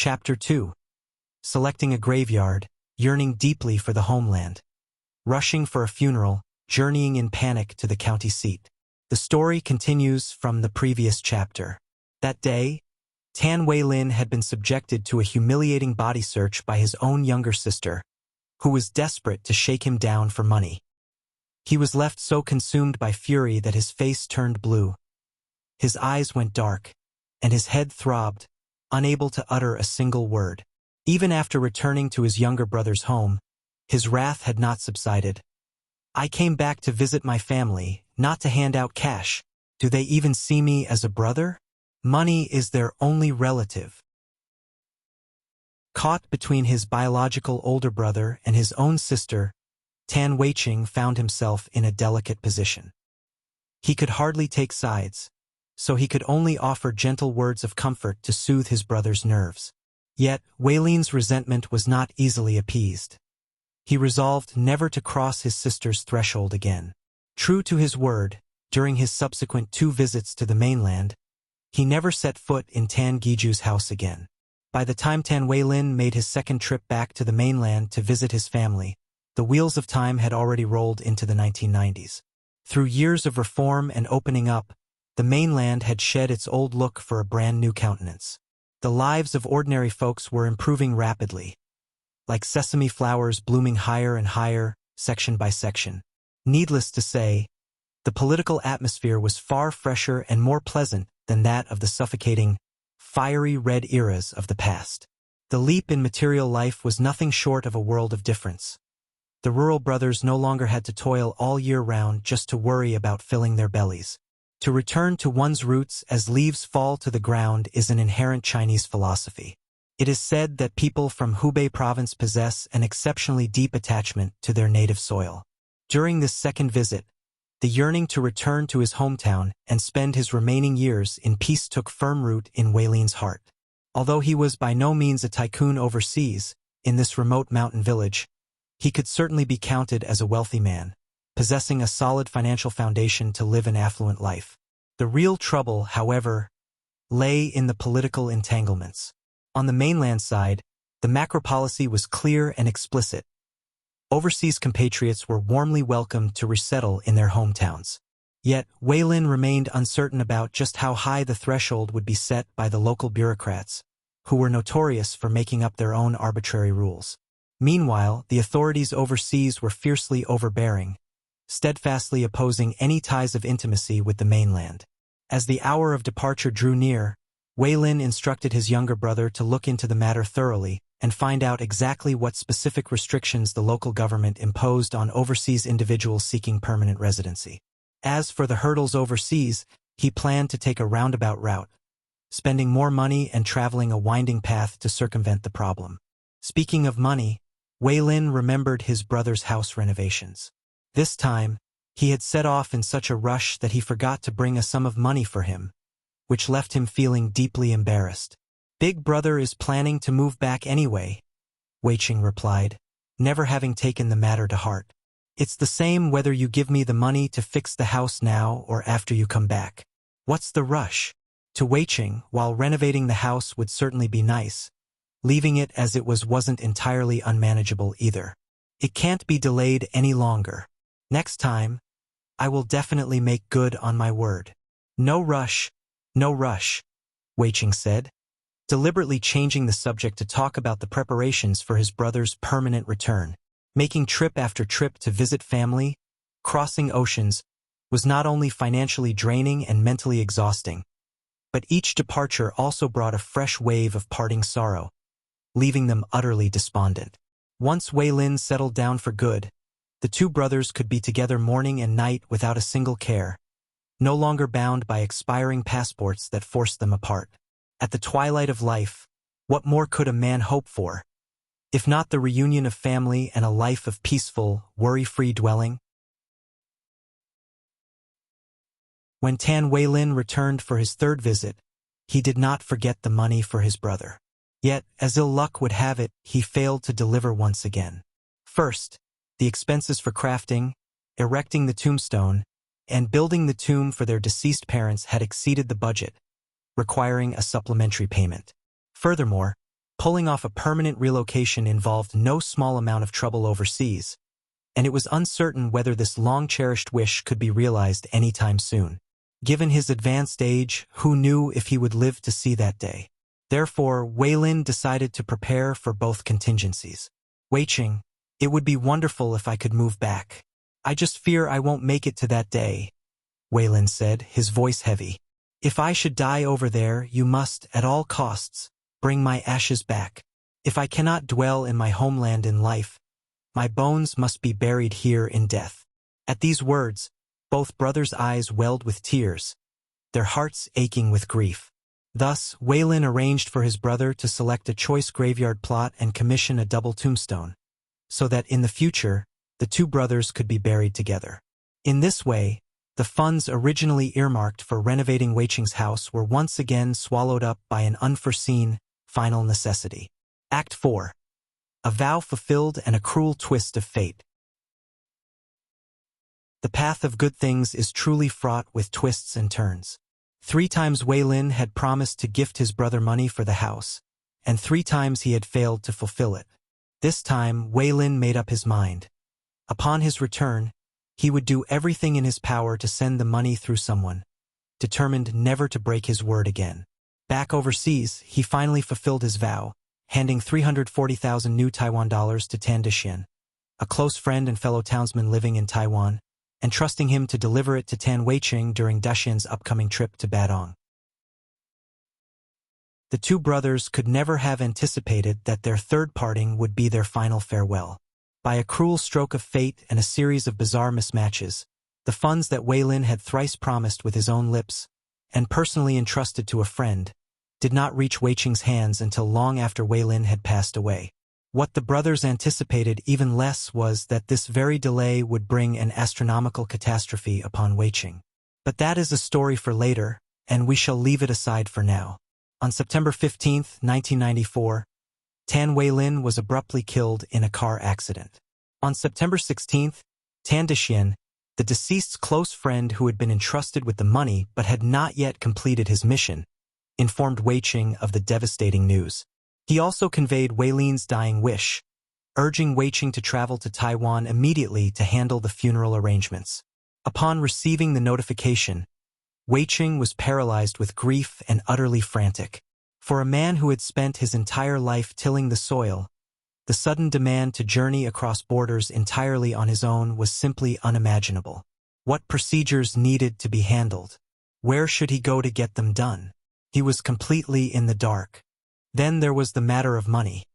Chapter 2. Selecting a graveyard, yearning deeply for the homeland. Rushing for a funeral, journeying in panic to the county seat. The story continues from the previous chapter. That day, Tan Weilin had been subjected to a humiliating body search by his own younger sister, who was desperate to shake him down for money. He was left so consumed by fury that his face turned blue. His eyes went dark, and his head throbbed, unable to utter a single word. Even after returning to his younger brother's home, his wrath had not subsided. "I came back to visit my family, not to hand out cash. Do they even see me as a brother? Money is their only relative." Caught between his biological older brother and his own sister, Tan Weiqing found himself in a delicate position. He could hardly take sides, so he could only offer gentle words of comfort to soothe his brother's nerves. Yet, Weilin's resentment was not easily appeased. He resolved never to cross his sister's threshold again. True to his word, during his subsequent 2 visits to the mainland, he never set foot in Tan Guiju's house again. By the time Tan Weilin made his second trip back to the mainland to visit his family, the wheels of time had already rolled into the 1990s. Through years of reform and opening up, the mainland had shed its old look for a brand new countenance. The lives of ordinary folks were improving rapidly, like sesame flowers blooming higher and higher, section by section. Needless to say, the political atmosphere was far fresher and more pleasant than that of the suffocating, fiery red eras of the past. The leap in material life was nothing short of a world of difference. The rural brothers no longer had to toil all year round just to worry about filling their bellies. To return to one's roots as leaves fall to the ground is an inherent Chinese philosophy. It is said that people from Hubei province possess an exceptionally deep attachment to their native soil. During this second visit, the yearning to return to his hometown and spend his remaining years in peace took firm root in Weilin's heart. Although he was by no means a tycoon overseas, in this remote mountain village, he could certainly be counted as a wealthy man, possessing a solid financial foundation to live an affluent life. The real trouble, however, lay in the political entanglements. On the mainland side, the macro policy was clear and explicit. Overseas compatriots were warmly welcomed to resettle in their hometowns. Yet, Weilin remained uncertain about just how high the threshold would be set by the local bureaucrats, who were notorious for making up their own arbitrary rules. Meanwhile, the authorities overseas were fiercely overbearing, steadfastly opposing any ties of intimacy with the mainland. As the hour of departure drew near, Weilin instructed his younger brother to look into the matter thoroughly and find out exactly what specific restrictions the local government imposed on overseas individuals seeking permanent residency. As for the hurdles overseas, he planned to take a roundabout route, spending more money and traveling a winding path to circumvent the problem. Speaking of money, Weilin remembered his brother's house renovations. This time, he had set off in such a rush that he forgot to bring a sum of money for him, which left him feeling deeply embarrassed. "Big brother is planning to move back anyway," Weiqing replied, never having taken the matter to heart. "It's the same whether you give me the money to fix the house now or after you come back. What's the rush?" To Weiqing, while renovating the house would certainly be nice, leaving it as it was wasn't entirely unmanageable either. "It can't be delayed any longer. Next time, I will definitely make good on my word." "No rush, no rush," Weiqing said, deliberately changing the subject to talk about the preparations for his brother's permanent return. Making trip after trip to visit family, crossing oceans, was not only financially draining and mentally exhausting, but each departure also brought a fresh wave of parting sorrow, leaving them utterly despondent. Once Weilin settled down for good, the 2 brothers could be together morning and night without a single care, no longer bound by expiring passports that forced them apart. At the twilight of life, what more could a man hope for, if not the reunion of family and a life of peaceful, worry-free dwelling? When Tan Weilin returned for his third visit, he did not forget the money for his brother. Yet, as ill luck would have it, he failed to deliver once again. First, the expenses for crafting, erecting the tombstone, and building the tomb for their deceased parents had exceeded the budget, requiring a supplementary payment. Furthermore, Pulling off a permanent relocation involved no small amount of trouble overseas, and it was uncertain whether this long-cherished wish could be realized anytime soon. Given his advanced age, who knew if he would live to see that day? Therefore, Wei Lin decided to prepare for both contingencies. Wei Qing, it would be wonderful if I could move back. I just fear I won't make it to that day, Wei Lin said, his voice heavy. If I should die over there, you must, at all costs, bring my ashes back. If I cannot dwell in my homeland in life, my bones must be buried here in death. At these words, both brothers' eyes welled with tears, their hearts aching with grief. Thus, Wei Lin arranged for his brother to select a choice graveyard plot and commission a double tombstone, so that in the future, the two brothers could be buried together. In this way, the funds originally earmarked for renovating Wei Qing's house were once again swallowed up by an unforeseen, final necessity. Act 4. A vow fulfilled and a cruel twist of fate. The path of good things is truly fraught with twists and turns. 3 times Wei Lin had promised to gift his brother money for the house, and 3 times he had failed to fulfill it. This time, Wei Lin made up his mind. Upon his return, he would do everything in his power to send the money through someone, determined never to break his word again. Back overseas, he finally fulfilled his vow, handing 340,000 new Taiwan dollars to Tan Daxian, a close friend and fellow townsman living in Taiwan, and trusting him to deliver it to Tan Weiqing during Daxian's upcoming trip to Badong. The two brothers could never have anticipated that their third parting would be their final farewell. By a cruel stroke of fate and a series of bizarre mismatches, the funds that Wei Lin had thrice promised with his own lips, and personally entrusted to a friend, did not reach Wei Qing's hands until long after Wei Lin had passed away. What the brothers anticipated even less was that this very delay would bring an astronomical catastrophe upon Wei Qing. But that is a story for later, and we shall leave it aside for now. On September 15, 1994, Tan Wei Lin was abruptly killed in a car accident. On September 16, Tan Daxian, the deceased's close friend who had been entrusted with the money but had not yet completed his mission, informed Wei Qing of the devastating news. He also conveyed Wei Lin's dying wish, urging Wei Qing to travel to Taiwan immediately to handle the funeral arrangements. Upon receiving the notification, Wei Qing was paralyzed with grief and utterly frantic. For a man who had spent his entire life tilling the soil, the sudden demand to journey across borders entirely on his own was simply unimaginable. What procedures needed to be handled? Where should he go to get them done? He was completely in the dark. Then there was the matter of money.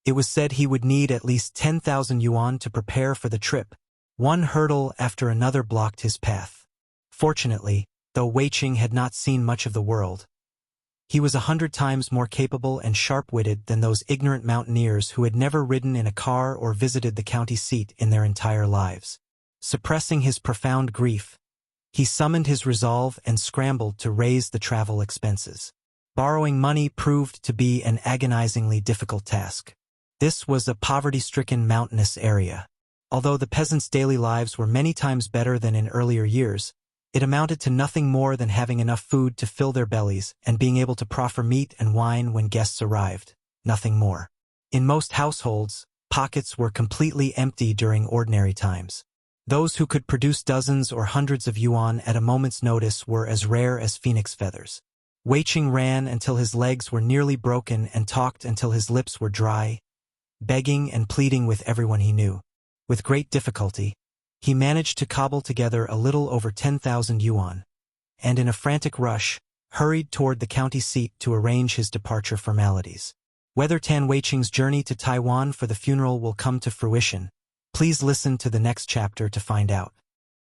It was said he would need at least 10,000 yuan to prepare for the trip. One hurdle after another blocked his path. Fortunately, though Wei Qing had not seen much of the world, he was 100 times more capable and sharp-witted than those ignorant mountaineers who had never ridden in a car or visited the county seat in their entire lives. Suppressing his profound grief, he summoned his resolve and scrambled to raise the travel expenses. Borrowing money proved to be an agonizingly difficult task. This was a poverty-stricken mountainous area. Although the peasants' daily lives were many times better than in earlier years, it amounted to nothing more than having enough food to fill their bellies and being able to proffer meat and wine when guests arrived, nothing more. In most households, pockets were completely empty during ordinary times. Those who could produce dozens or hundreds of yuan at a moment's notice were as rare as phoenix feathers. Wei Qing ran until his legs were nearly broken and talked until his lips were dry, begging and pleading with everyone he knew. With great difficulty, he managed to cobble together a little over 10,000 yuan, and in a frantic rush, hurried toward the county seat to arrange his departure formalities. Whether Tan Weiqing's journey to Taiwan for the funeral will come to fruition, please listen to the next chapter to find out.